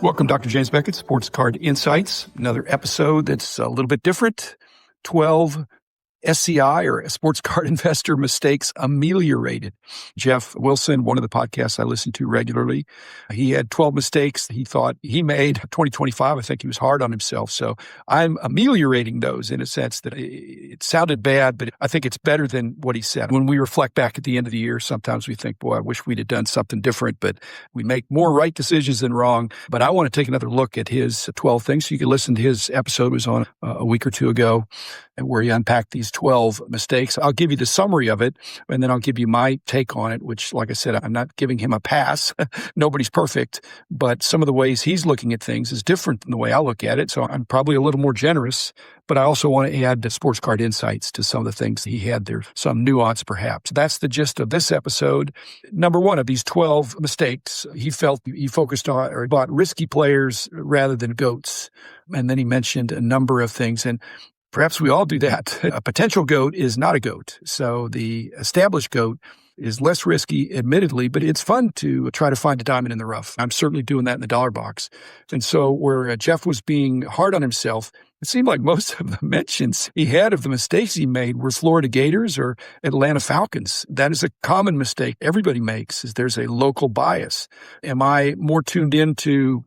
Welcome, Dr. James Beckett, Sports Card Insights. Another episode that's a little bit different. 12 SCI, or Sports Card Investor Mistakes Ameliorated. Geoff Wilson, one of the podcasts I listen to regularly, he had 12 mistakes he thought he made. 2025, I think he was hard on himself. So I'm ameliorating those in a sense that it sounded bad, but I think it's better than what he said. When we reflect back at the end of the year, sometimes we think, boy, I wish we'd have done something different, but we make more right decisions than wrong. But I want to take another look at his 12 things. So you can listen to his episode, it was on a week or two ago, where he unpacked these 12 mistakes. I'll give you the summary of it, and then I'll give you my take on it, which, like I said, I'm not giving him a pass. Nobody's perfect, but some of the ways he's looking at things is different than the way I look at it. So I'm probably a little more generous, but I also want to add the sports card insights to some of the things he had there, some nuance perhaps. That's the gist of this episode. Number one of these 12 mistakes, he felt he focused on or bought risky players rather than GOATs. And then he mentioned a number of things. And perhaps we all do that. A potential GOAT is not a GOAT. So the established GOAT is less risky, admittedly, but it's fun to try to find a diamond in the rough. I'm certainly doing that in the dollar box. And so where Geoff was being hard on himself, it seemed like most of the mentions he had of the mistakes he made were Florida Gators or Atlanta Falcons. That is a common mistake everybody makes, is there's a local bias. Am I more tuned into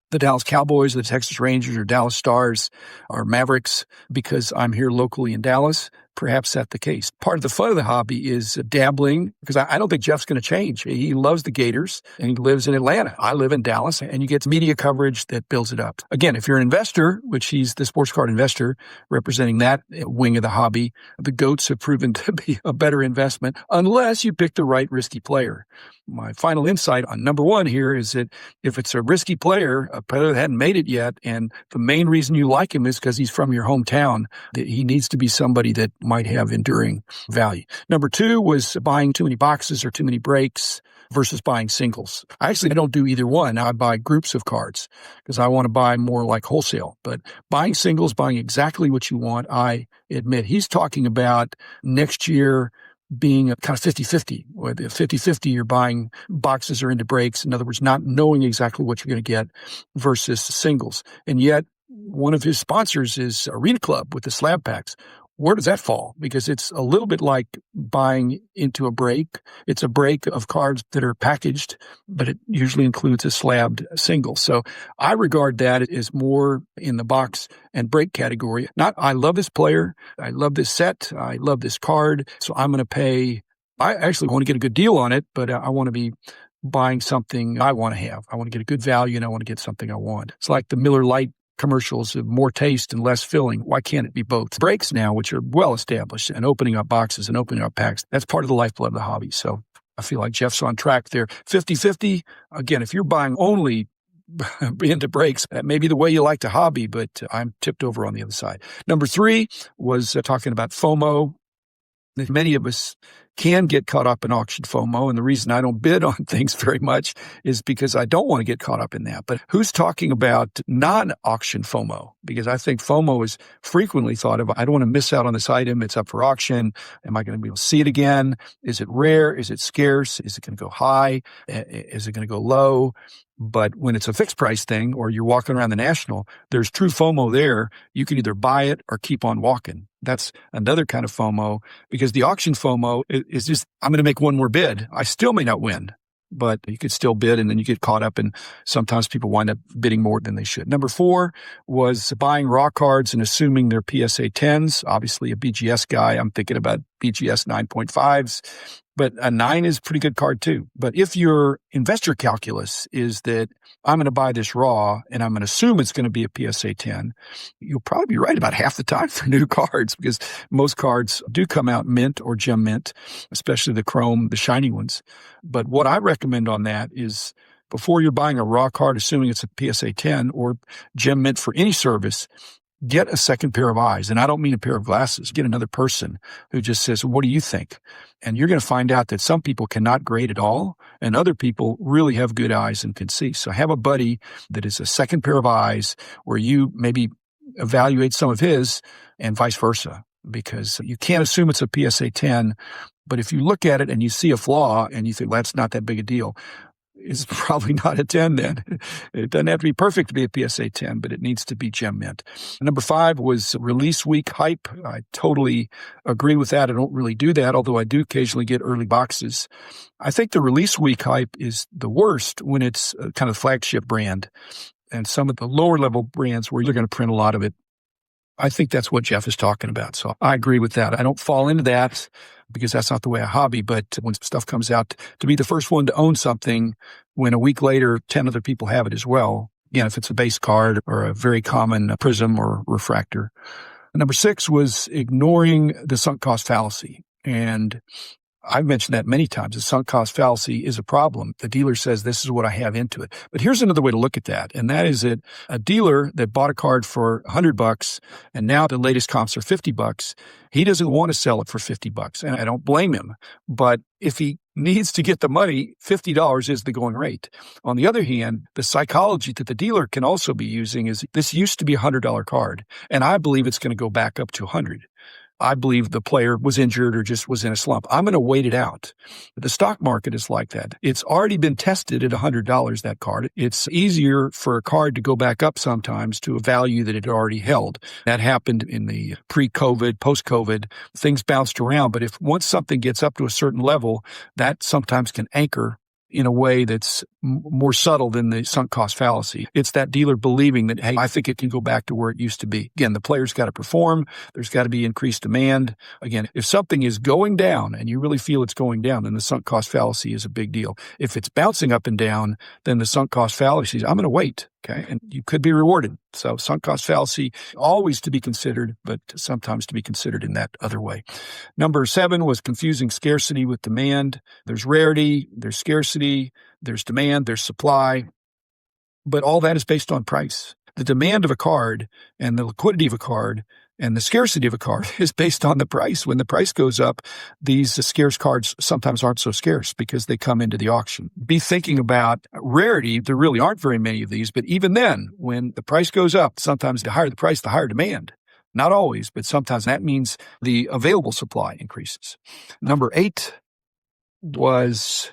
the Dallas Cowboys, the Texas Rangers, or Dallas Stars, or Mavericks because I'm here locally in Dallas? Perhaps that's the case. Part of the fun of the hobby is dabbling, because I don't think Geoff's going to change. He loves the Gators, and he lives in Atlanta. I live in Dallas, and you get media coverage that builds it up. Again, if you're an investor, which he's the sports card investor representing that wing of the hobby, the GOATs have proven to be a better investment unless you pick the right risky player. My final insight on number one here is that if it's a risky player, a player that hadn't made it yet, and the main reason you like him is because he's from your hometown, that he needs to be somebody that might have enduring value. Number two was buying too many boxes or too many breaks versus buying singles. I don't do either one. I buy groups of cards because I want to buy more like wholesale. But buying singles, buying exactly what you want, I admit. He's talking about next year being a kind of 50-50, or the 50-50 you're buying boxes or into breaks. In other words, not knowing exactly what you're going to get versus singles. And yet one of his sponsors is Arena Club with the slab packs. Where does that fall? Because it's a little bit like buying into a break. It's a break of cards that are packaged, but it usually includes a slabbed single. So I regard that as more in the box and break category. Not, I love this player. I love this set. I love this card. So I'm going to pay. I actually want to get a good deal on it, but I want to be buying something I want to have. I want to get a good value, and I want to get something I want. It's like the Miller Lite commercials of more taste and less filling. Why can't it be both? Breaks now, which are well established, and opening up boxes and opening up packs, that's part of the lifeblood of the hobby. So I feel like Geoff's on track there. 50-50. Again, if you're buying only into breaks, that may be the way you like to hobby, but I'm tipped over on the other side. Number three was talking about FOMO. Many of us can get caught up in auction FOMO, and the reason I don't bid on things very much is because I don't want to get caught up in that. But who's talking about non-auction FOMO? Because I think FOMO is frequently thought of, I don't want to miss out on this item. It's up for auction. Am I going to be able to see it again? Is it rare? Is it scarce? Is it going to go high? Is it going to go low? But when it's a fixed price thing, or you're walking around the National, there's true FOMO there. You can either buy it or keep on walking. That's another kind of FOMO, because the auction FOMO is just, I'm going to make one more bid. I still may not win, but you could still bid, and then you get caught up, and sometimes people wind up bidding more than they should. Number four was buying raw cards and assuming they're PSA 10s. Obviously, a BGS guy, I'm thinking about BGS 9.5s. But a 9 is a pretty good card too. But if your investor calculus is that I'm going to buy this raw and I'm going to assume it's going to be a PSA 10, you'll probably be right about half the time for new cards, because most cards do come out mint or gem mint, especially the chrome, the shiny ones. But what I recommend on that is, before you're buying a raw card, assuming it's a PSA 10 or gem mint for any service, get a second pair of eyes. And I don't mean a pair of glasses. Get another person who just says, what do you think? And you're going to find out that some people cannot grade at all, and other people really have good eyes and can see. So have a buddy that is a second pair of eyes, where you maybe evaluate some of his and vice versa, because you can't assume it's a PSA 10. But if you look at it and you see a flaw and you think, well, that's not that big a deal, is probably not a 10 then. It doesn't have to be perfect to be a PSA 10, but it needs to be gem mint. Number 5 was release week hype. I totally agree with that. I don't really do that, although I do occasionally get early boxes. I think the release week hype is the worst when it's a kind of flagship brand and some of the lower level brands where you're going to print a lot of it. I think that's what Geoff is talking about. So I agree with that. I don't fall into that because that's not the way I hobby. But when stuff comes out, to be the first one to own something when a week later 10 other people have it as well, if it's a base card or a very common prism or refractor. Number 6 was ignoring the sunk cost fallacy. And I've mentioned that many times. The sunk cost fallacy is a problem. The dealer says, this is what I have into it. But here's another way to look at that. And that is that a dealer that bought a card for $100 and now the latest comps are $50, he doesn't want to sell it for $50. And I don't blame him. But if he needs to get the money, $50 is the going rate. On the other hand, the psychology that the dealer can also be using is this used to be a $100 card, and I believe it's going to go back up to $100. I believe the player was injured or just was in a slump. I'm going to wait it out. The stock market is like that. It's already been tested at $100, that card. It's easier for a card to go back up sometimes to a value that it already held. That happened in the pre-COVID, post-COVID. Things bounced around. But if once something gets up to a certain level, that sometimes can anchor in a way that's more subtle than the sunk cost fallacy. It's that dealer believing that, hey, I think it can go back to where it used to be. Again, the player's got to perform. There's got to be increased demand. Again, if something is going down and you really feel it's going down, then the sunk cost fallacy is a big deal. If it's bouncing up and down, then the sunk cost fallacy is, I'm going to wait. Okay. And you could be rewarded. So sunk cost fallacy, always to be considered, but sometimes to be considered in that other way. Number 7 was confusing scarcity with demand. There's rarity, there's scarcity, there's demand, there's supply, but all that is based on price. The demand of a card and the liquidity of a card and the scarcity of a card is based on the price. When the price goes up, these scarce cards sometimes aren't so scarce because they come into the auction. Be thinking about rarity. There really aren't very many of these, but even then, when the price goes up, sometimes the higher the price, the higher demand. Not always, but sometimes that means the available supply increases. Number 8 was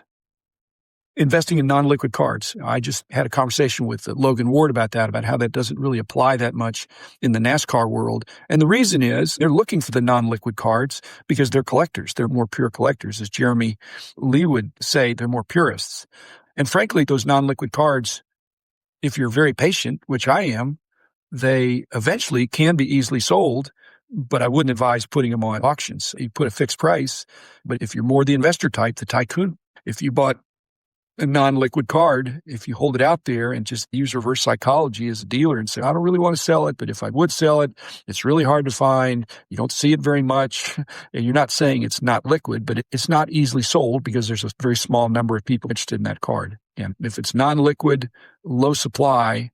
investing in non-liquid cards. I just had a conversation with Logan Ward about that, about how that doesn't really apply that much in the NASCAR world. And the reason is they're looking for the non-liquid cards because they're collectors. They're more pure collectors. As Jeremy Lee would say, they're more purists. And frankly, those non-liquid cards, if you're very patient, which I am, they eventually can be easily sold, but I wouldn't advise putting them on auctions. You put a fixed price, but if you're more the investor type, the tycoon, if you bought a non-liquid card, if you hold it out there and just use reverse psychology as a dealer and say, I don't really want to sell it, but if I would sell it, it's really hard to find. You don't see it very much. And you're not saying it's not liquid, but it's not easily sold because there's a very small number of people interested in that card. And if it's non-liquid, low supply,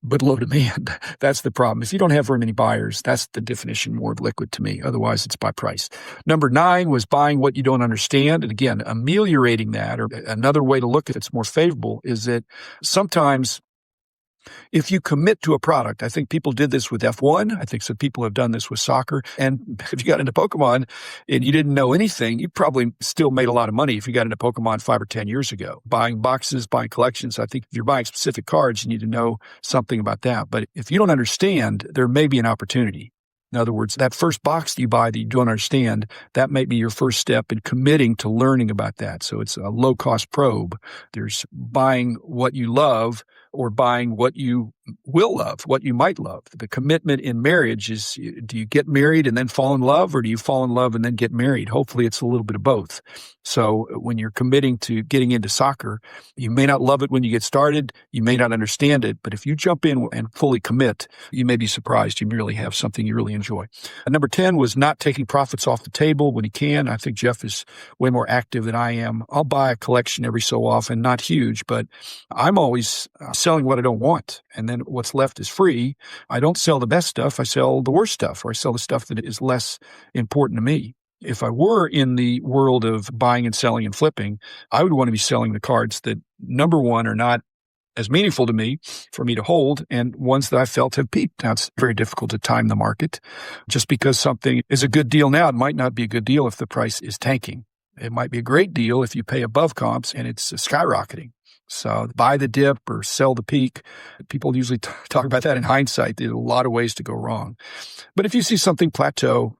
but low demand, that's the problem. If you don't have very many buyers, that's the definition more of liquid to me. Otherwise, it's by price. Number 9 was buying what you don't understand. And again, ameliorating that, or another way to look at it's more favorable, is that sometimes if you commit to a product, I think people did this with F1. I think some people have done this with soccer. And if you got into Pokemon and you didn't know anything, you probably still made a lot of money if you got into Pokemon 5 or 10 years ago. Buying boxes, buying collections. I think if you're buying specific cards, you need to know something about that. But if you don't understand, there may be an opportunity. In other words, that first box that you buy that you don't understand, that may be your first step in committing to learning about that. So it's a low-cost probe. There's buying what you love or buying what you will love, what you might love. The commitment in marriage is, do you get married and then fall in love, or do you fall in love and then get married? Hopefully it's a little bit of both. So when you're committing to getting into soccer, you may not love it when you get started. You may not understand it, but if you jump in and fully commit, you may be surprised you really have something you really enjoy. And number 10 was not taking profits off the table when you can. I think Geoff is way more active than I am. I'll buy a collection every so often, not huge, but I'm always selling what I don't want. And then what's left is free. I don't sell the best stuff. I sell the worst stuff, or I sell the stuff that is less important to me. If I were in the world of buying and selling and flipping, I would want to be selling the cards that, number one, are not as meaningful to me for me to hold, and ones that I felt have peaked. Now, it's very difficult to time the market. Just because something is a good deal now, it might not be a good deal if the price is tanking. It might be a great deal if you pay above comps and it's skyrocketing. So buy the dip or sell the peak. People usually talk about that in hindsight. There's a lot of ways to go wrong. But if you see something plateau,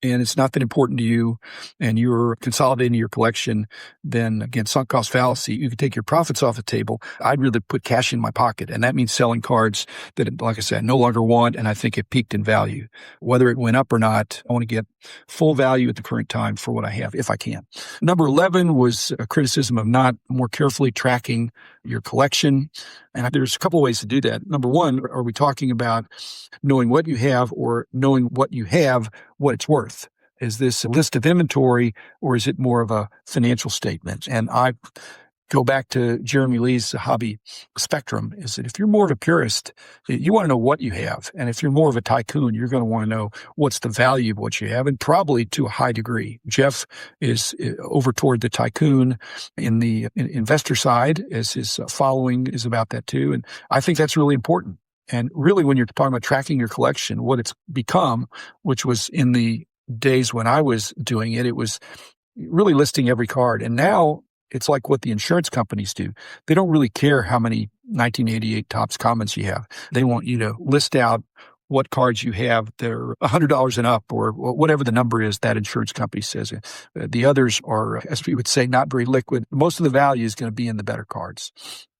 and it's not that important to you, and you're consolidating your collection, then again, sunk cost fallacy, you can take your profits off the table. I'd really put cash in my pocket, and that means selling cards that, like I said, I no longer want, and I think it peaked in value. Whether it went up or not, I want to get full value at the current time for what I have, if I can. Number 11 was a criticism of not more carefully tracking your collection. And there's a couple ways to do that. Number one, are we talking about knowing what you have or knowing what you have, what it's worth? Is this a list of inventory or is it more of a financial statement? And I go back to Jeremy Lee's hobby spectrum, is that if you're more of a purist, you want to know what you have. And if you're more of a tycoon, you're going to want to know what's the value of what you have, and probably to a high degree. Geoff is over toward the tycoon in the investor side, as his following is about that too. And I think that's really important. And really, when you're talking about tracking your collection, what it's become, which was in the days when I was doing it, it was really listing every card. And now it's like what the insurance companies do. They don't really care how many 1988 Topps Commons you have. They want you to list out what cards you have. They're $100 and up, or whatever the number is that insurance company says. The others are, as we would say, not very liquid. Most of the value is going to be in the better cards.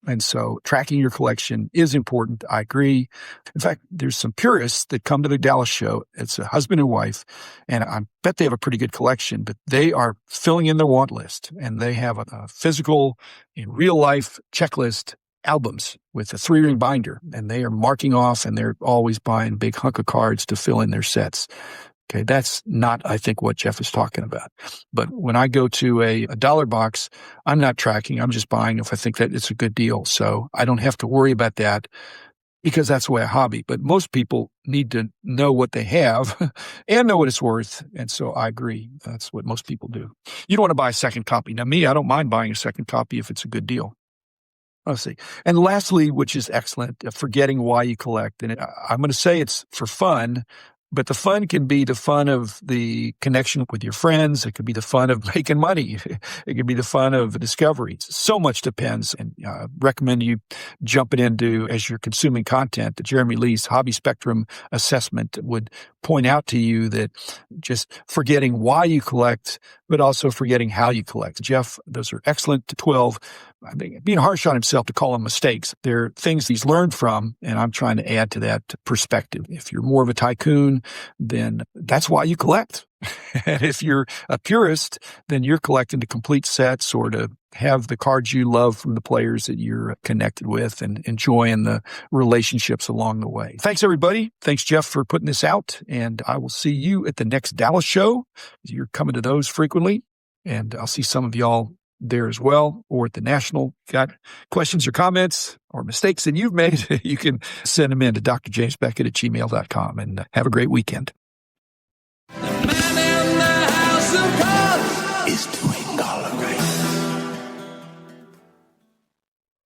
And so tracking your collection is important. I agree. In fact, there's some purists that come to the Dallas show. It's a husband and wife, and I bet they have a pretty good collection, but they are filling in their want list, and they have a physical, in real life checklist albums with a 3-ring binder, and they are marking off, and they're always buying big hunk of cards to fill in their sets. Okay, that's not, I think, what Geoff is talking about. But when I go to a dollar box, I'm not tracking. I'm just buying if I think that it's a good deal. So I don't have to worry about that because that's the way I hobby. But most people need to know what they have and know what it's worth. And so I agree. That's what most people do. You don't want to buy a second copy. Now, me, I don't mind buying a second copy if it's a good deal. Let's see. And lastly, which is excellent, forgetting why you collect. And I'm going to say it's for fun. But the fun can be the fun of the connection with your friends. It could be the fun of making money. It could be the fun of discovery. So much depends. And I recommend you jumping into, as you're consuming content, that Jeremy Lee's Hobby Spectrum Assessment would point out to you that just forgetting why you collect, but also forgetting how you collect. Geoff, those are excellent 12. I think being harsh on himself to call them mistakes. They're things he's learned from, and I'm trying to add to that perspective. If you're more of a tycoon, then that's why you collect. And if you're a purist, then you're collecting to complete sets or to have the cards you love from the players that you're connected with and enjoying the relationships along the way. Thanks, everybody. Thanks, Geoff, for putting this out. And I will see you at the next Dallas show. You're coming to those frequently, and I'll see some of y'all there as well, or at the National. Got questions or comments or mistakes that you've made, you can send them in to drjamesbeckett@gmail.com, and have a great weekend. The man in the house of cards is doing